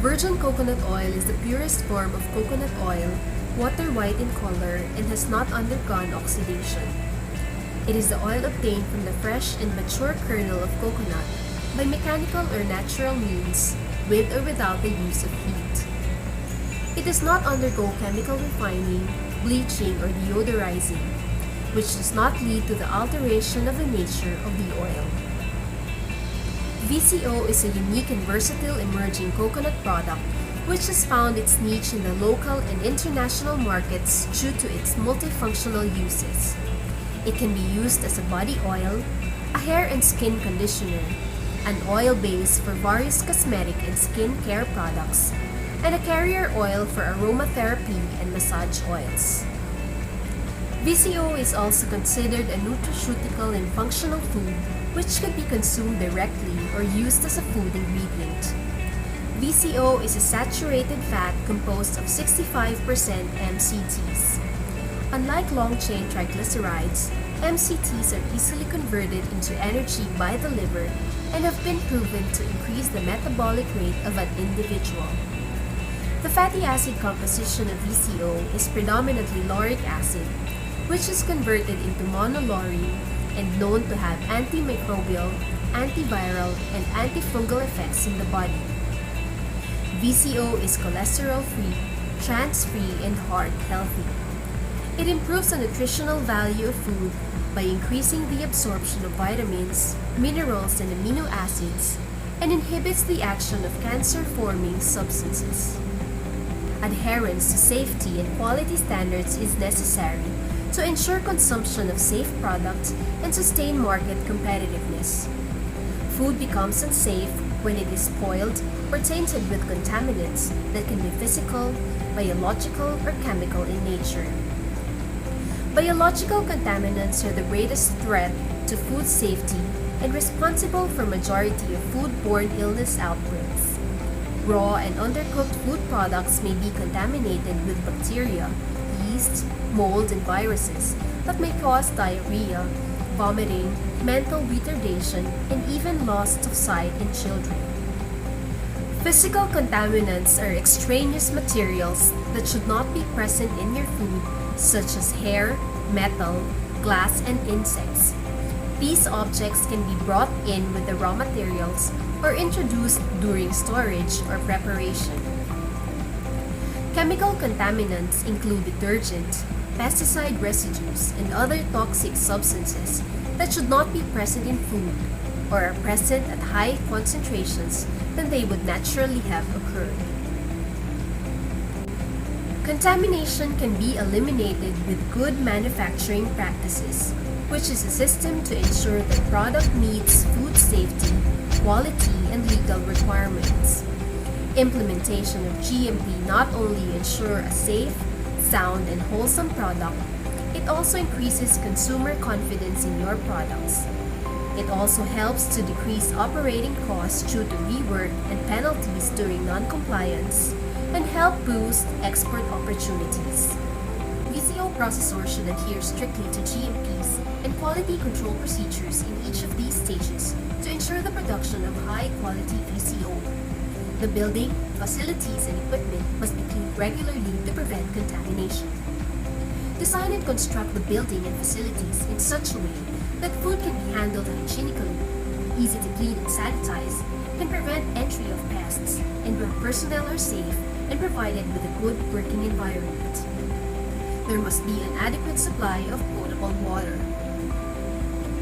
Virgin coconut oil is the purest form of coconut oil, water white in color, and has not undergone oxidation. It is the oil obtained from the fresh and mature kernel of coconut by mechanical or natural means, with or without the use of heat. It does not undergo chemical refining, bleaching, or deodorizing, which does not lead to the alteration of the nature of the oil. VCO is a unique and versatile emerging coconut product which has found its niche in the local and international markets due to its multifunctional uses. It can be used as a body oil, a hair and skin conditioner, an oil base for various cosmetic and skin care products, and a carrier oil for aromatherapy and massage oils. VCO is also considered a nutraceutical and functional food which could be consumed directly or used as a food ingredient. VCO is a saturated fat composed of 65% MCTs. Unlike long-chain triglycerides, MCTs are easily converted into energy by the liver and have been proven to increase the metabolic rate of an individual. The fatty acid composition of VCO is predominantly lauric acid, which is converted into monolaurine and known to have antimicrobial, antiviral, and antifungal effects in the body. VCO is cholesterol-free, trans-free, and heart-healthy. It improves the nutritional value of food by increasing the absorption of vitamins, minerals, and amino acids, and inhibits the action of cancer-forming substances. Adherence to safety and quality standards is necessary to ensure consumption of safe products and sustain market competitiveness. Food becomes unsafe when it is spoiled or tainted with contaminants that can be physical, biological, or chemical in nature. Biological contaminants are the greatest threat to food safety and responsible for majority of foodborne illness outbreaks. Raw and undercooked food products may be contaminated with bacteria, yeast, mold, and viruses that may cause diarrhea, vomiting, mental retardation, and even loss of sight in children. Physical contaminants are extraneous materials that should not be present in your food, such as hair, metal, glass, and insects. These objects can be brought in with the raw materials or introduced during storage or preparation. Chemical contaminants include detergent, pesticide residues, and other toxic substances that should not be present in food or are present at higher concentrations than they would naturally have occurred. Contamination can be eliminated with good manufacturing practices, which is a system to ensure the product meets food safety, quality, and legal requirements. Implementation of GMP not only ensure a safe, sound, and wholesome product, it also increases consumer confidence in your products. It also helps to decrease operating costs due to rework and penalties during non-compliance, and help boost export opportunities. VCO processors should adhere strictly to GMPs and quality control procedures in each of these stages to ensure the production of high-quality VCO. The building, facilities, and equipment must be cleaned regularly to prevent contamination. Design and construct the building and facilities in such a way that food can be handled hygienically, easy to clean and sanitize, can prevent entry of pests, and where personnel are safe and provided with a good working environment. There must be an adequate supply of potable water.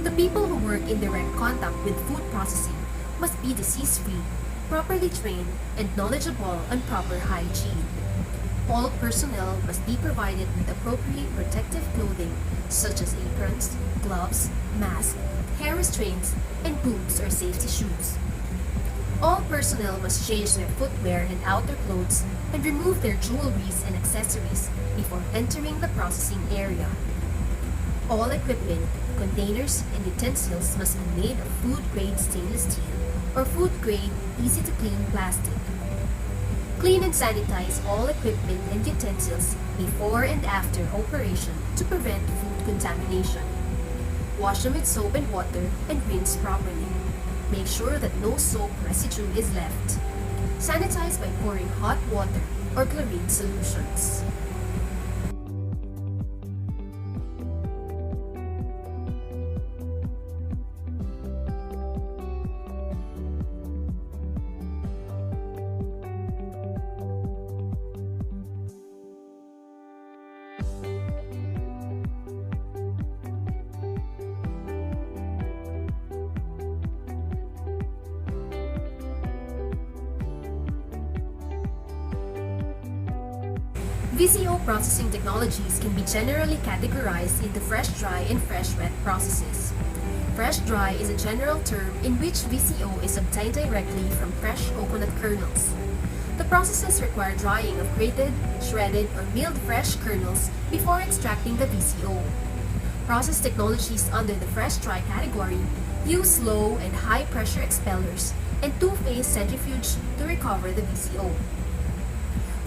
The people who work in direct contact with food processing must be disease-free, properly trained, and knowledgeable on proper hygiene. All personnel must be provided with appropriate protective clothing such as aprons, gloves, masks, hair restraints, and boots or safety shoes. All personnel must change their footwear and outer clothes and remove their jewelries and accessories before entering the processing area. All equipment, containers, and utensils must be made of food-grade stainless steel or food-grade, easy-to-clean plastic. Clean and sanitize all equipment and utensils before and after operation to prevent food contamination. Wash them with soap and water and rinse properly. Make sure that no soap residue is left. Sanitize by pouring hot water or chlorine solutions. VCO processing technologies can be generally categorized into fresh-dry and fresh-wet processes. Fresh-dry is a general term in which VCO is obtained directly from fresh coconut kernels. The processes require drying of grated, shredded, or milled fresh kernels before extracting the VCO. Process technologies under the fresh-dry category use low and high-pressure expellers and two-phase centrifuge to recover the VCO.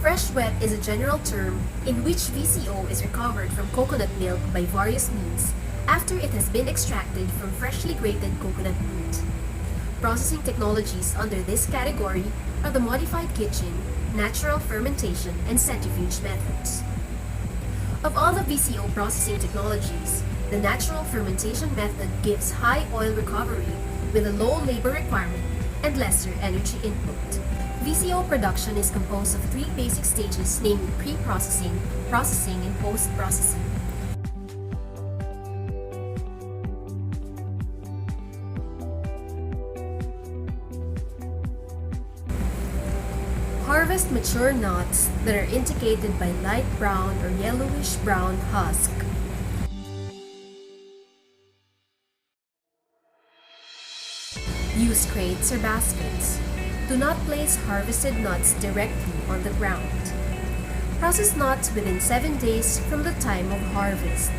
Fresh-wet is a general term in which VCO is recovered from coconut milk by various means after it has been extracted from freshly grated coconut root. Processing technologies under this category are the modified kitchen, natural fermentation, and centrifuge methods. Of all the VCO processing technologies, the natural fermentation method gives high oil recovery with a low labor requirement and lesser energy input. VCO production is composed of three basic stages, namely pre-processing, processing, and post-processing. Harvest mature nuts that are indicated by light brown or yellowish brown husk. Use crates or baskets. Do not place harvested nuts directly on the ground. Process nuts within 7 days from the time of harvest.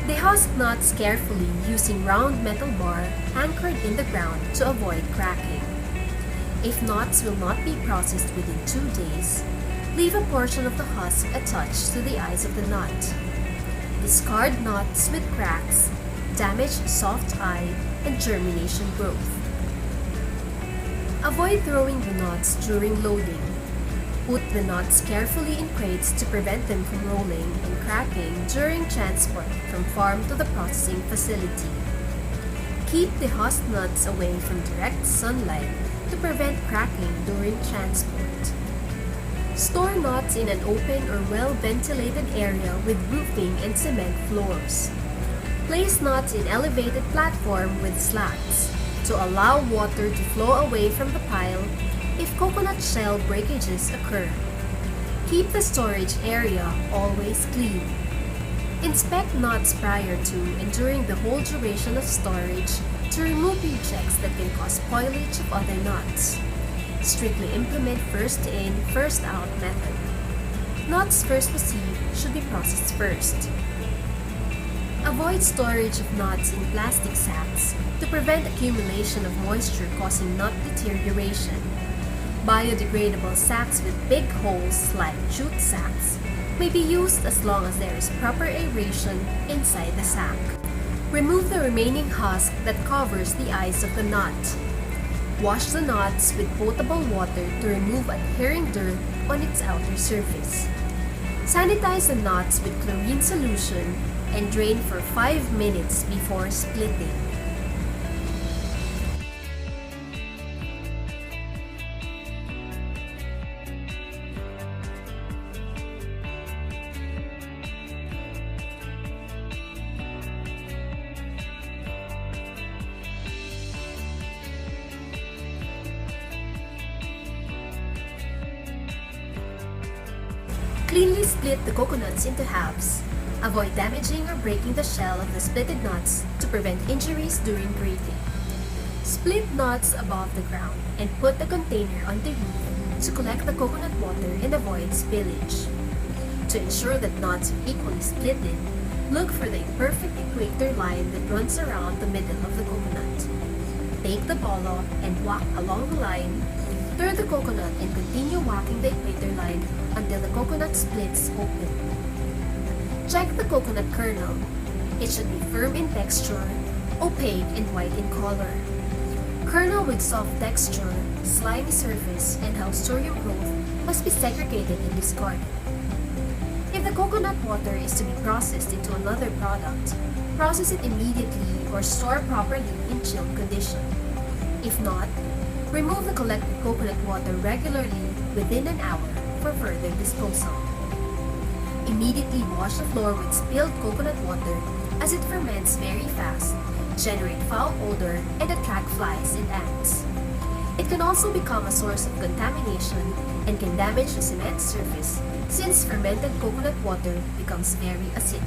Dehusk nuts carefully using round metal bar anchored in the ground to avoid cracking. If nuts will not be processed within 2 days, leave a portion of the husk attached to the eyes of the nut. Discard nuts with cracks, damaged soft eye, and germination growth. Avoid throwing the nuts during loading. Put the nuts carefully in crates to prevent them from rolling and cracking during transport from farm to the processing facility. Keep the husk nuts away from direct sunlight to prevent cracking during transport. Store nuts in an open or well-ventilated area with roofing and cement floors. Place nuts in elevated platform with slats to allow water to flow away from the pile if coconut shell breakages occur. Keep the storage area always clean. Inspect nuts prior to and during the whole duration of storage to remove rejects that can cause spoilage of other nuts. Strictly implement first in, first out method. Nuts first received should be processed first. Avoid storage of nuts in plastic sacks to prevent accumulation of moisture causing nut deterioration. Biodegradable sacks with big holes like jute sacks may be used as long as there is proper aeration inside the sack. Remove the remaining husk that covers the eyes of the nut. Wash the nuts with potable water to remove adhering dirt on its outer surface. Sanitize the nuts with chlorine solution and drain for 5 minutes before splitting. Cleanly split the coconuts into halves. Avoid damaging or breaking the shell of the splitted nuts to prevent injuries during grating. Split nuts above the ground and put the container on the roof to collect the coconut water and avoid spillage. To ensure that nuts are equally splitted, look for the perfect equator line that runs around the middle of the coconut. Take the bolo and walk along the line. Turn the coconut and continue walking the equator line until the coconut splits open. Check the coconut kernel. It should be firm in texture, opaque, and white in color. Kernel with soft texture, slimy surface, and haustorium growth must be segregated and discarded. If the coconut water is to be processed into another product, process it immediately or store properly in chilled condition. If not, remove the collected coconut water regularly within an hour for further disposal. Immediately wash the floor with spilled coconut water as it ferments very fast, generate foul odor, and attract flies and ants. It can also become a source of contamination and can damage the cement surface since fermented coconut water becomes very acidic.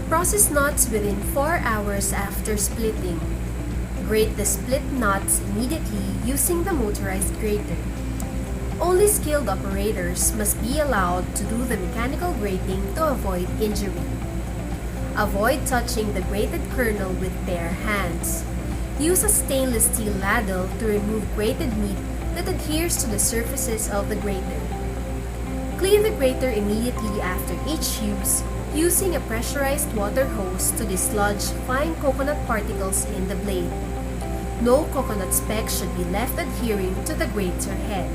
Process nuts within 4 hours after splitting. Grate the split nuts immediately using the motorized grater. Only skilled operators must be allowed to do the mechanical grating to avoid injury. Avoid touching the grated kernel with bare hands. Use a stainless steel ladle to remove grated meat that adheres to the surfaces of the grater. Clean the grater immediately after each use using a pressurized water hose to dislodge fine coconut particles in the blade. No coconut specks should be left adhering to the grater head.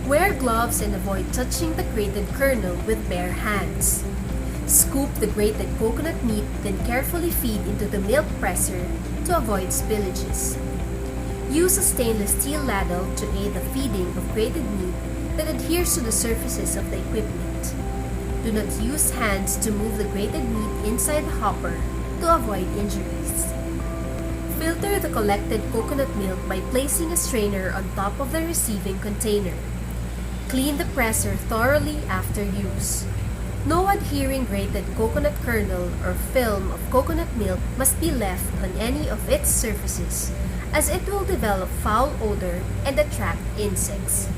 Wear gloves and avoid touching the grated kernel with bare hands. Scoop the grated coconut meat, then carefully feed into the milk presser to avoid spillages. Use a stainless steel ladle to aid the feeding of grated meat that adheres to the surfaces of the equipment. Do not use hands to move the grated meat inside the hopper to avoid injuries. Filter the collected coconut milk by placing a strainer on top of the receiving container. Clean the presser thoroughly after use. No adhering grated coconut kernel or film of coconut milk must be left on any of its surfaces, as it will develop foul odor and attract insects.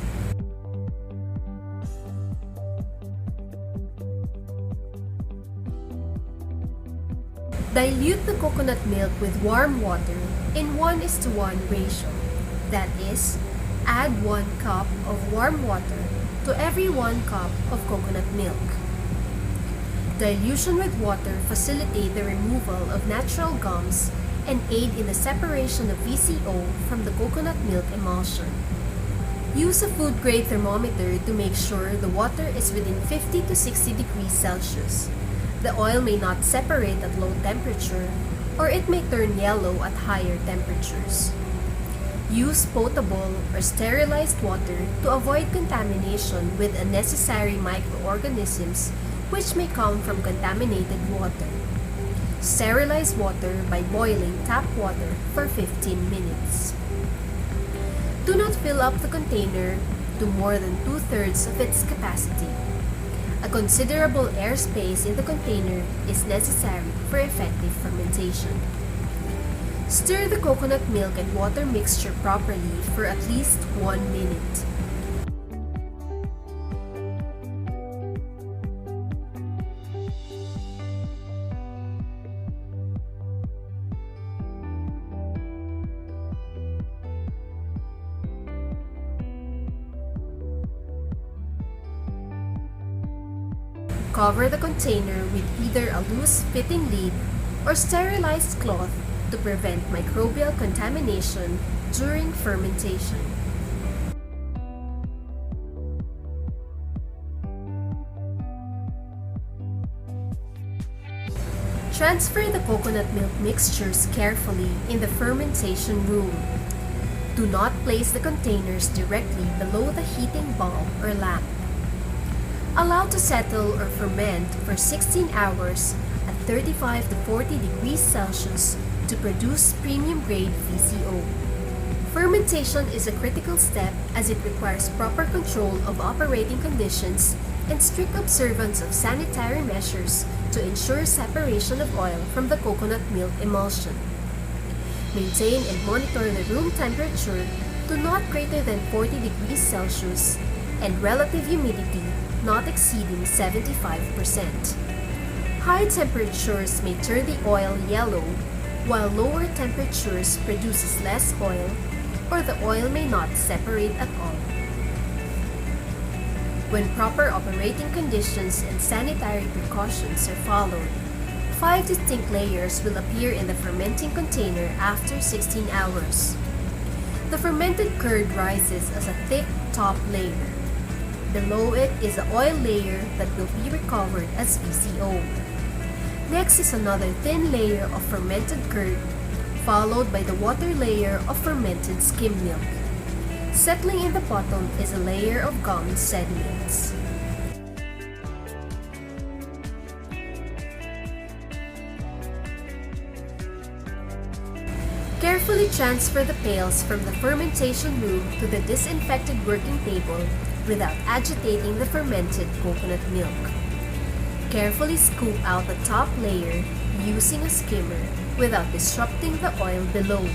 Dilute the coconut milk with warm water in 1:1 ratio. That is, add 1 cup of warm water to every 1 cup of coconut milk. Dilution with water facilitates the removal of natural gums and aid in the separation of VCO from the coconut milk emulsion. Use a food-grade thermometer to make sure the water is within 50 to 60 degrees Celsius. The oil may not separate at low temperature, or it may turn yellow at higher temperatures. Use potable or sterilized water to avoid contamination with unnecessary microorganisms which may come from contaminated water. Sterilize water by boiling tap water for 15 minutes. Do not fill up the container to more than 2/3 of its capacity. A considerable airspace in the container is necessary for effective fermentation. Stir the coconut milk and water mixture properly for at least 1 minute. Cover the container with either a loose fitting lid or sterilized cloth to prevent microbial contamination during fermentation. Transfer the coconut milk mixtures carefully in the fermentation room. Do not place the containers directly below the heating bulb or lamp. Allow to settle or ferment for 16 hours at 35 to 40 degrees Celsius to produce premium grade VCO. Fermentation is a critical step as it requires proper control of operating conditions and strict observance of sanitary measures to ensure separation of oil from the coconut milk emulsion. Maintain and monitor the room temperature to not greater than 40 degrees Celsius and relative humidity not exceeding 75%. High temperatures may turn the oil yellow, while lower temperatures produces less oil, or the oil may not separate at all. When proper operating conditions and sanitary precautions are followed, 5 distinct layers will appear in the fermenting container after 16 hours. The fermented curd rises as a thick top layer. Below it is the oil layer that will be recovered as VCO. Next is another thin layer of fermented curd, followed by the water layer of fermented skim milk. Settling in the bottom is a layer of gum sediments. Carefully transfer the pails from the fermentation room to the disinfected working table without agitating the fermented coconut milk. Carefully scoop out the top layer using a skimmer without disrupting the oil below.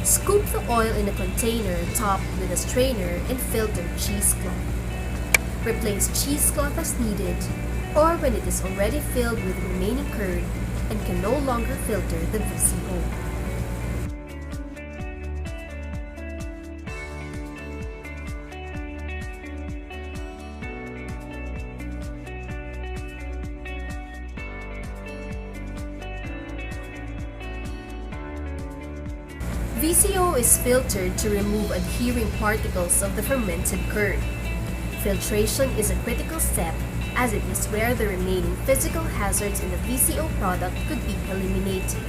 Scoop the oil in a container topped with a strainer and filter cheesecloth. Replace cheesecloth as needed or when it is already filled with remaining curd and can no longer filter the VCO. VCO is filtered to remove adhering particles of the fermented curd. Filtration is a critical step as it is where the remaining physical hazards in the VCO product could be eliminated.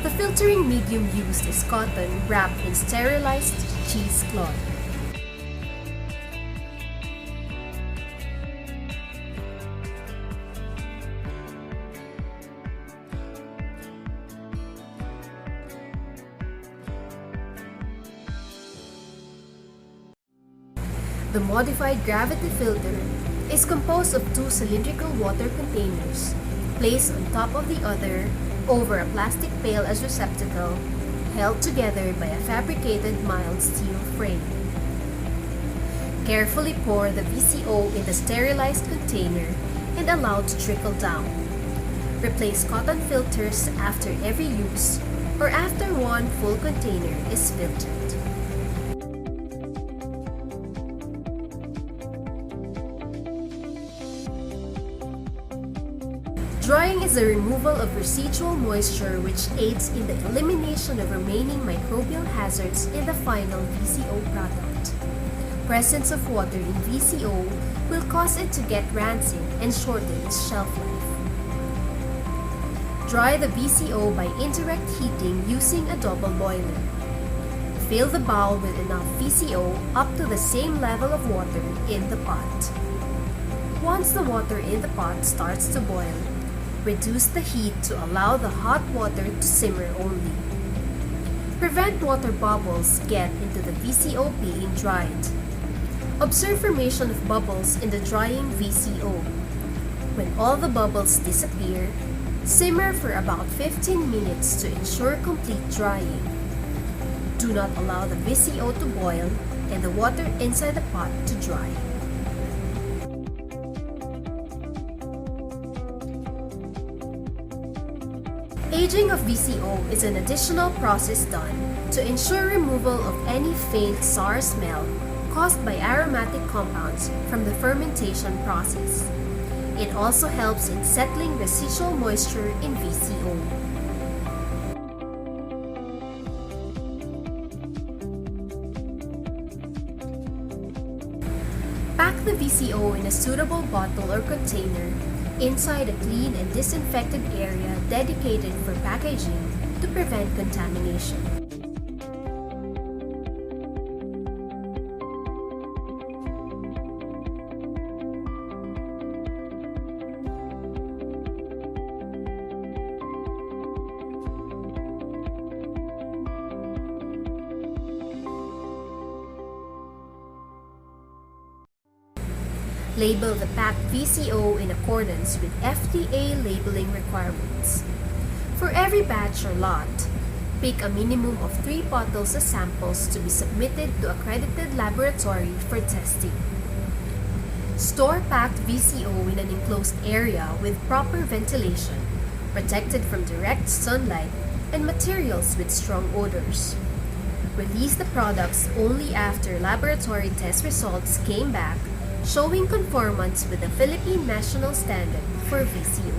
The filtering medium used is cotton wrapped in sterilized cheesecloth. The modified gravity filter is composed of 2 cylindrical water containers placed on top of the other over a plastic pail as receptacle, held together by a fabricated mild steel frame. Carefully pour the VCO in the sterilized container and allow to trickle down. Replace cotton filters after every use or after one full container is filtered. Drying is the removal of residual moisture which aids in the elimination of remaining microbial hazards in the final VCO product. Presence of water in VCO will cause it to get rancid and shorten its shelf life. Dry the VCO by indirect heating using a double boiler. Fill the bowl with enough VCO up to the same level of water in the pot. Once the water in the pot starts to boil, reduce the heat to allow the hot water to simmer only. Prevent water bubbles get into the VCO being dried. Observe formation of bubbles in the drying VCO. When all the bubbles disappear, simmer for about 15 minutes to ensure complete drying. Do not allow the VCO to boil and the water inside the pot to dry. Aging of VCO is an additional process done to ensure removal of any faint sour smell caused by aromatic compounds from the fermentation process. It also helps in settling residual moisture in VCO. Pack the VCO in a suitable bottle or container inside a clean and disinfected area dedicated for packaging to prevent contamination. Label the packed VCO in accordance with FDA labeling requirements. For every batch or lot, pick a minimum of 3 bottles as samples to be submitted to accredited laboratory for testing. Store packed VCO in an enclosed area with proper ventilation, protected from direct sunlight, and materials with strong odors. Release the products only after laboratory test results came back showing conformance with the Philippine national standard for VCO.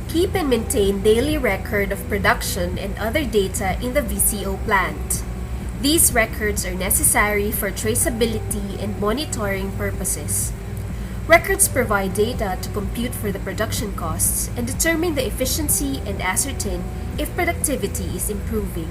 Keep and maintain daily record of production and other data in the VCO plant. These records are necessary for traceability and monitoring purposes. Records provide data to compute for the production costs and determine the efficiency and ascertain if productivity is improving.